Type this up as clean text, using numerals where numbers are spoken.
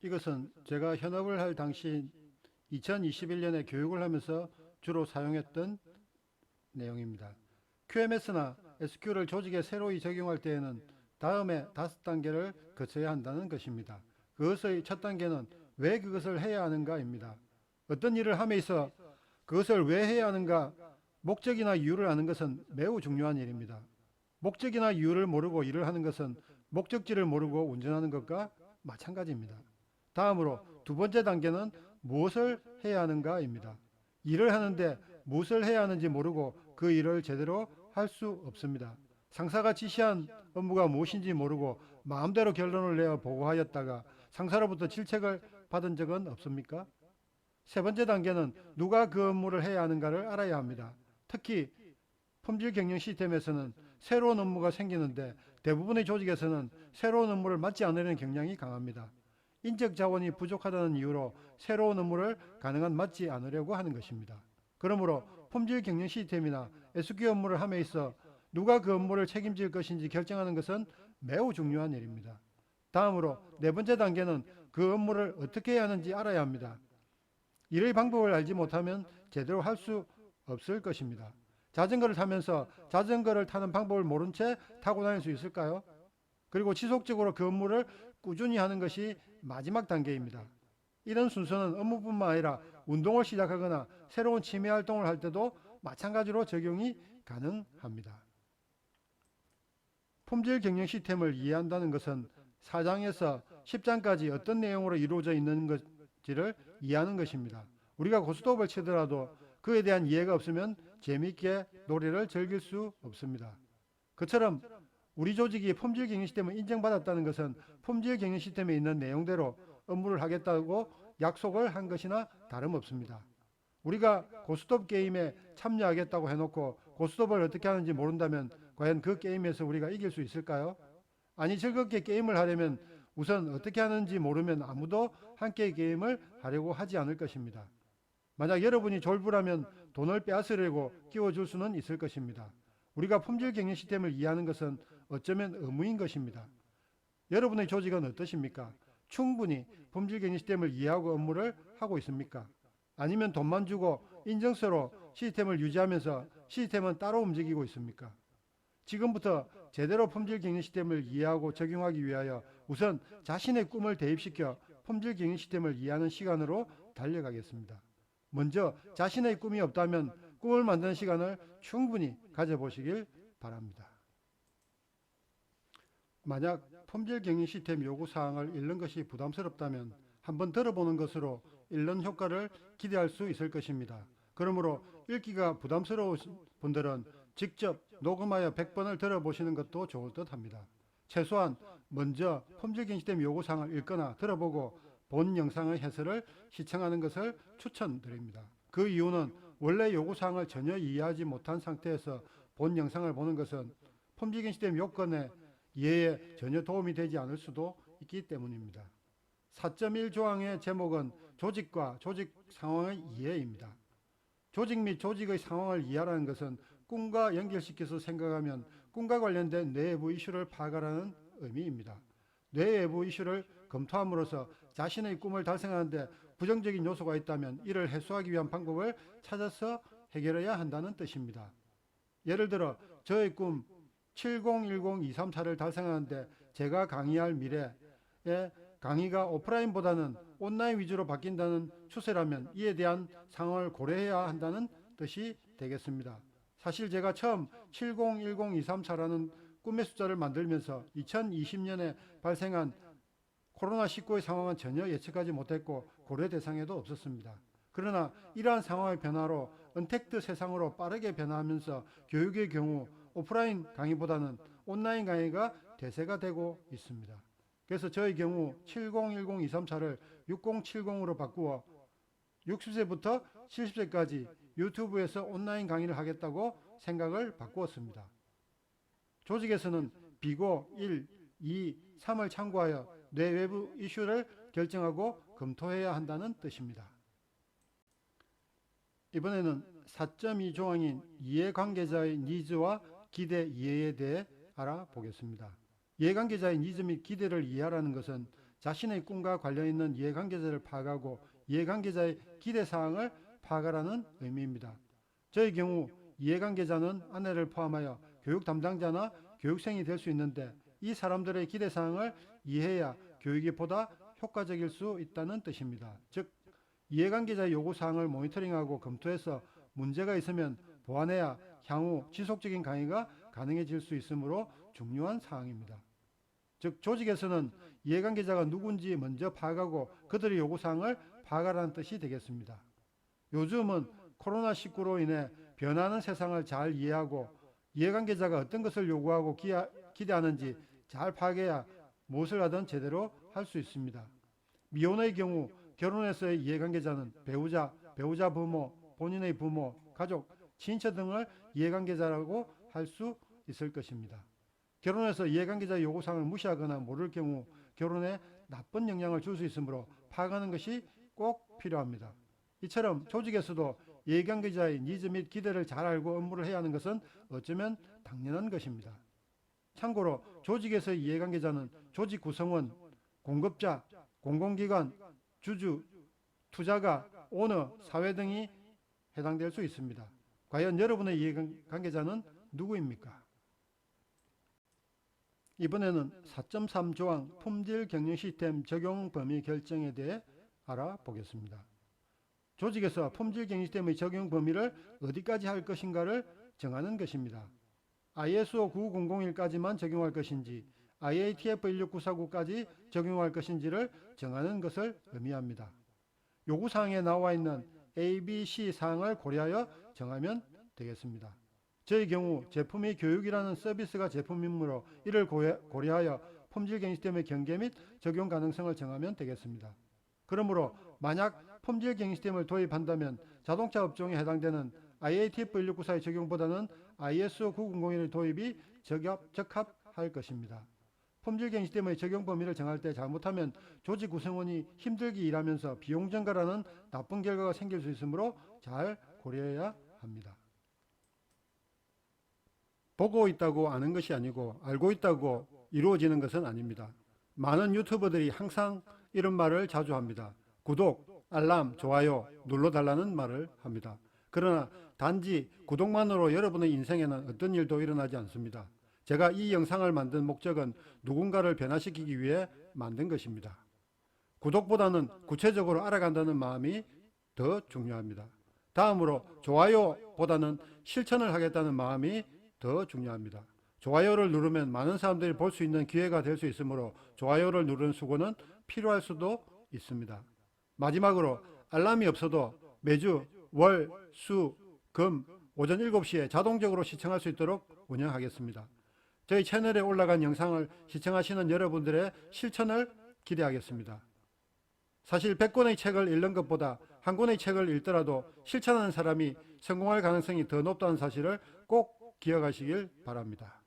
이것은 제가 현업을 할 당시 2021년에 교육을 하면서 주로 사용했던 내용입니다. QMS나 SQ를 조직에 새로이 적용할 때에는 다음에 5단계를 거쳐야 한다는 것입니다. 그것의 첫 단계는 왜 그것을 해야 하는가입니다. 어떤 일을 함에 있어 그것을 왜 해야 하는가, 목적이나 이유를 아는 것은 매우 중요한 일입니다. 목적이나 이유를 모르고 일을 하는 것은 목적지를 모르고 운전하는 것과 마찬가지입니다. 다음으로 두 번째 단계는 무엇을 해야 하는가입니다. 일을 하는데 무엇을 해야 하는지 모르고 그 일을 제대로 할 수 없습니다. 상사가 지시한 업무가 무엇인지 모르고 마음대로 결론을 내어 보고하였다가 상사로부터 질책을 받은 적은 없습니까? 세 번째 단계는 누가 그 업무를 해야 하는가를 알아야 합니다. 특히 품질 경영 시스템에서는 새로운 업무가 생기는데 대부분의 조직에서는 새로운 업무를 맡지 않으려는 경향이 강합니다. 인적 자원이 부족하다는 이유로 새로운 업무를 가능한 맡지 않으려고 하는 것입니다. 그러므로 품질 경영 시스템이나 SQ 업무를 함에 있어 누가 그 업무를 책임질 것인지 결정하는 것은 매우 중요한 일입니다. 다음으로 네 번째 단계는 그 업무를 어떻게 해야 하는지 알아야 합니다. 일의 방법을 알지 못하면 제대로 할 수 없을 것입니다. 자전거를 타면서 자전거를 타는 방법을 모른 채 타고 다닐 수 있을까요? 그리고 지속적으로 그 업무를 꾸준히 하는 것이 마지막 단계입니다. 이런 순서는 업무뿐만 아니라 운동을 시작하거나 새로운 취미 활동을 할 때도 마찬가지로 적용이 가능합니다. 품질 경영 시스템을 이해한다는 것은 4장에서 10장까지 어떤 내용으로 이루어져 있는 것지를 이해하는 것입니다. 우리가 고스톱을 치더라도 그에 대한 이해가 없으면 재미있게 놀이를 즐길 수 없습니다. 그처럼 우리 조직이 품질 경영 시스템을 인정받았다는 것은 품질 경영 시스템에 있는 내용대로 업무를 하겠다고 약속을 한 것이나 다름없습니다. 우리가 고스톱 게임에 참여하겠다고 해놓고 고스톱을 어떻게 하는지 모른다면 과연 그 게임에서 우리가 이길 수 있을까요? 아니, 즐겁게 게임을 하려면 우선 어떻게 하는지 모르면 아무도 함께 게임을 하려고 하지 않을 것입니다. 만약 여러분이 졸부라면 돈을 빼앗으려고 끼워줄 수는 있을 것입니다. 우리가 품질 경영 시스템을 이해하는 것은 어쩌면 의무인 것입니다. 여러분의 조직은 어떠십니까? 충분히 품질 경영 시스템을 이해하고 업무를 하고 있습니까? 아니면 돈만 주고 인증서로 시스템을 유지하면서 시스템은 따로 움직이고 있습니까? 지금부터 제대로 품질 경영 시스템을 이해하고 적용하기 위하여 우선 자신의 꿈을 대입시켜 품질 경영 시스템을 이해하는 시간으로 달려가겠습니다. 먼저 자신의 꿈이 없다면 꿈을 만드는 시간을 충분히 가져보시길 바랍니다. 만약 품질 경영 시스템 요구사항을 읽는 것이 부담스럽다면 한번 들어보는 것으로 읽는 효과를 기대할 수 있을 것입니다. 그러므로 읽기가 부담스러우신 분들은 직접 녹음하여 100번을 들어보시는 것도 좋을 듯 합니다. 최소한 먼저 품질 경영 시스템 요구사항을 읽거나 들어보고 본 영상의 해설을 시청하는 것을 추천드립니다. 그 이유는 원래 요구사항을 전혀 이해하지 못한 상태에서 본 영상을 보는 것은 품질 경영 시스템 요건의 이해에 전혀 도움이 되지 않을 수도 있기 때문입니다. 4.1 조항의 제목은 조직과 조직 상황의 이해입니다. 조직 및 조직의 상황을 이해하라는 것은 꿈과 연결시켜서 생각하면 꿈과 관련된 내부 이슈를 파악하라는 의미입니다. 내부 이슈를 검토함으로써 자신의 꿈을 달성하는 데 부정적인 요소가 있다면 이를 해소하기 위한 방법을 찾아서 해결해야 한다는 뜻입니다. 예를 들어 저의 꿈 7010-234를 달성하는데 제가 강의할 미래에 강의가 오프라인보다는 온라인 위주로 바뀐다는 추세라면 이에 대한 상황을 고려해야 한다는 뜻이 되겠습니다. 사실 제가 처음 7010-234라는 꿈의 숫자를 만들면서 2020년에 발생한 코로나19의 상황은 전혀 예측하지 못했고 고려 대상에도 없었습니다. 그러나 이러한 상황의 변화로 언택트 세상으로 빠르게 변화하면서 교육의 경우 오프라인 강의보다는 온라인 강의가 대세가 되고 있습니다. 그래서 저의 경우 7010-234를 6070으로 바꾸어 60세부터 70세까지 유튜브에서 온라인 강의를 하겠다고 생각을 바꾸었습니다. 조직에서는 비고 1, 2, 3을 참고하여 뇌 외부 이슈를 결정하고 검토해야 한다는 뜻입니다. 이번에는 4.2 조항인 이해관계자의 니즈와 기대 이해에 대해 알아보겠습니다. 이해관계자의 니즈 및 기대를 이해하라는 것은 자신의 꿈과 관련 있는 이해관계자를 파악하고 이해관계자의 기대사항을 파악하라는 의미입니다. 저의 경우 이해관계자는 아내를 포함하여 교육 담당자나 교육생이 될 수 있는데 이 사람들의 기대사항을 이해해야 교육이 보다 효과적일 수 있다는 뜻입니다. 즉 이해관계자의 요구사항을 모니터링하고 검토해서 문제가 있으면 보완해야 향후 지속적인 강의가 가능해질 수 있으므로 중요한 사항입니다. 즉 조직에서는 이해관계자가 누군지 먼저 파악하고 그들의 요구사항을 파악하라는 뜻이 되겠습니다. 요즘은 코로나19로 인해 변하는 세상을 잘 이해하고 이해관계자가 어떤 것을 요구하고 기대하는지 잘 파악해야 무엇을 하든 제대로 할 수 있습니다. 미혼의 경우 결혼해서의 이해관계자는 배우자 부모, 본인의 부모, 가족, 친인척 등을 이해관계자라고 할 수 있을 것입니다. 결혼해서 이해관계자의 요구사항을 무시하거나 모를 경우 결혼에 나쁜 영향을 줄 수 있으므로 파악하는 것이 꼭 필요합니다. 이처럼 조직에서도 이해관계자의 니즈 및 기대를 잘 알고 업무를 해야 하는 것은 어쩌면 당연한 것입니다. 참고로 조직에서의 이해관계자는 조직 구성원, 공급자, 공공기관, 주주, 투자가, 오너, 사회 등이 해당될 수 있습니다. 과연 여러분의 이해관계자는 누구입니까? 이번에는 4.3 조항 품질 경영 시스템 적용 범위 결정에 대해 알아보겠습니다. 조직에서 품질 경영 시스템의 적용 범위를 어디까지 할 것인가를 정하는 것입니다. ISO 9001까지만 적용할 것인지 IATF 16949까지 적용할 것인지를 정하는 것을 의미합니다. 요구사항에 나와 있는 A, B, C 사항을 고려하여 정하면 되겠습니다. 저의 경우 제품이 교육이라는 서비스가 제품이므로 이를 고려하여 품질 경영 시스템의 경계 및 적용 가능성을 정하면 되겠습니다. 그러므로 만약 품질 경영 시스템을 도입한다면 자동차 업종에 해당되는 IATF 1694의 적용보다는 ISO 9001의 도입이 적합할 것입니다. 품질 경영 시스템의 적용 범위를 정할 때 잘못하면 조직 구성원이 힘들게 일하면서 비용 증가라는 나쁜 결과가 생길 수 있으므로 잘 고려해야 합니다. 보고 있다고 아는 것이 아니고 알고 있다고 이루어지는 것은 아닙니다. 많은 유튜버들이 항상 이런 말을 자주 합니다. 구독, 알람, 좋아요 눌러달라는 말을 합니다. 그러나 단지 구독만으로 여러분의 인생에는 어떤 일도 일어나지 않습니다. 제가 이 영상을 만든 목적은 누군가를 변화시키기 위해 만든 것입니다. 구독보다는 구체적으로 알아간다는 마음이 더 중요합니다. 다음으로 좋아요보다는 실천을 하겠다는 마음이 더 중요합니다. 좋아요를 누르면 많은 사람들이 볼 수 있는 기회가 될 수 있으므로 좋아요를 누르는 수고는 필요할 수도 있습니다. 마지막으로 알람이 없어도 매주 월, 수, 금 오전 7시에 자동적으로 시청할 수 있도록 운영하겠습니다. 저희 채널에 올라간 영상을 시청하시는 여러분들의 실천을 기대하겠습니다. 사실 100권의 책을 읽는 것보다 한 권의 책을 읽더라도 실천하는 사람이 성공할 가능성이 더 높다는 사실을 꼭 기억하시길 바랍니다.